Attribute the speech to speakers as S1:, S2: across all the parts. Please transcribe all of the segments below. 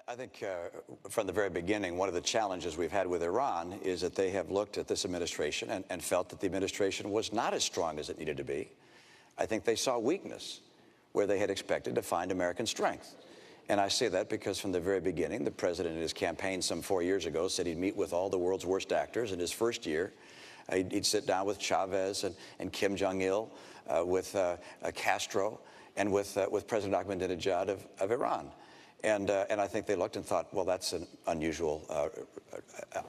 S1: I think from the very beginning, one of the challenges we've had with Iran is that they have looked at this administration and felt that the administration was not as strong as it needed to be. I think they saw weakness where they had expected to find American strength. And I say that because from the very beginning, the president in his campaign some 4 years ago said he'd meet with all the world's worst actors. In his first year, he'd sit down with Chavez and Kim Jong-il, with Castro, and with President Ahmadinejad of Iran. And I think they looked and thought, well, that's an unusual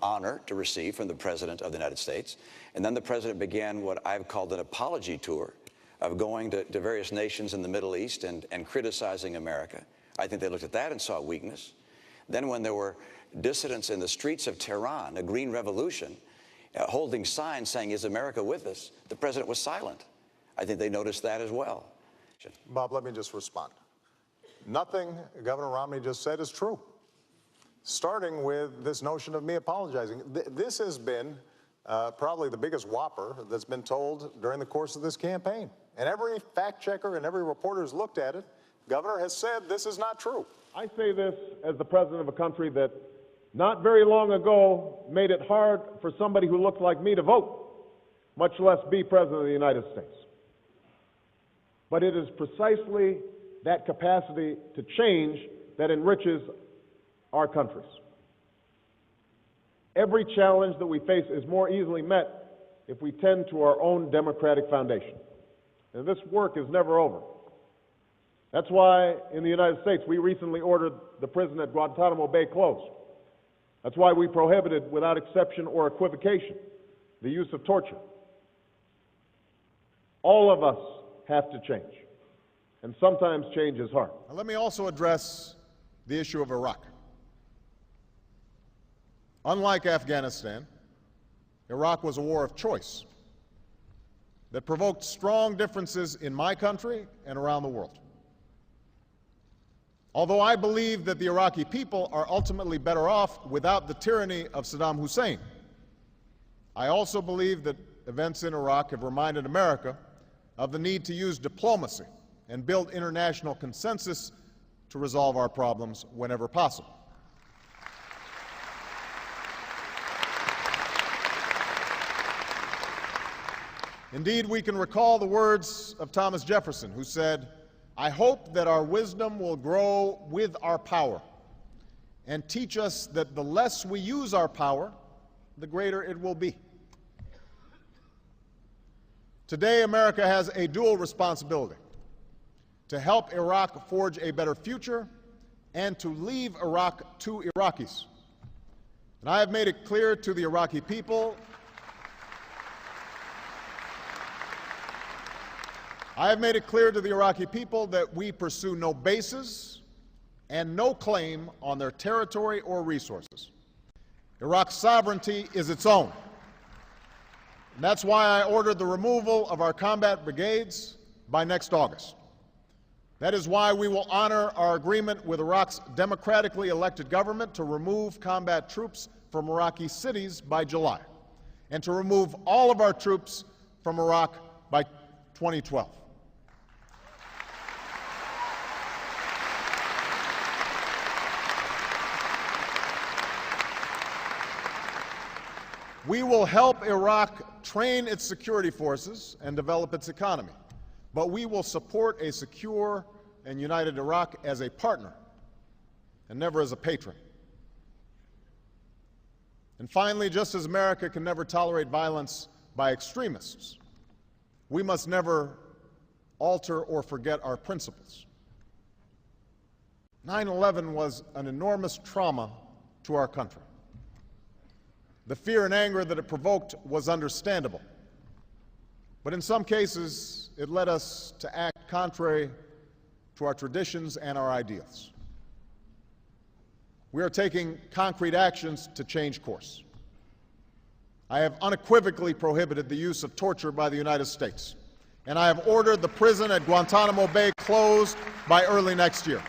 S1: honor to receive from the President of the United States. And then the President began what I've called an apology tour of going to various nations in the Middle East and criticizing America. I think they looked at that and saw weakness. Then when there were dissidents in the streets of Tehran, a green revolution, holding signs saying, "Is America with us?" the President was silent. I think they noticed that as well.
S2: Bob, let me just respond. Nothing Governor Romney just said is true, starting with this notion of me apologizing. This has been probably the biggest whopper that's been told during the course of this campaign. And every fact checker and every reporter who's looked at it, Governor has said this is not true.
S3: I say this as the president of a country that not very long ago made it hard for somebody who looked like me to vote, much less be president of the United States. But it is precisely that capacity to change that enriches our countries. Every challenge that we face is more easily met if we tend to our own democratic foundation. And this work is never over. That's why in the United States we recently ordered the prison at Guantanamo Bay closed. That's why we prohibited, without exception or equivocation, the use of torture. All of us have to change, and sometimes change is hard.
S4: Now, let me also address the issue of Iraq. Unlike Afghanistan, Iraq was a war of choice that provoked strong differences in my country and around the world. Although I believe that the Iraqi people are ultimately better off without the tyranny of Saddam Hussein, I also believe that events in Iraq have reminded America of the need to use diplomacy and build international consensus to resolve our problems whenever possible. Indeed, we can recall the words of Thomas Jefferson, who said, "I hope that our wisdom will grow with our power and teach us that the less we use our power, the greater it will be." Today, America has a dual responsibility: to help Iraq forge a better future and to leave Iraq to Iraqis. And I have made it clear to the Iraqi people that we pursue no bases and no claim on their territory or resources. Iraq's sovereignty is its own. And that's why I ordered the removal of our combat brigades by next August. That is why we will honor our agreement with Iraq's democratically elected government to remove combat troops from Iraqi cities by July, and to remove all of our troops from Iraq by 2012. We will help Iraq train its security forces and develop its economy, but we will support a secure and united Iraq as a partner and never as a patron. And finally, just as America can never tolerate violence by extremists, we must never alter or forget our principles. 9/11 was an enormous trauma to our country. The fear and anger that it provoked was understandable. But in some cases, it led us to act contrary to our traditions and our ideals. We are taking concrete actions to change course. I have unequivocally prohibited the use of torture by the United States, and I have ordered the prison at Guantanamo Bay closed by early next year.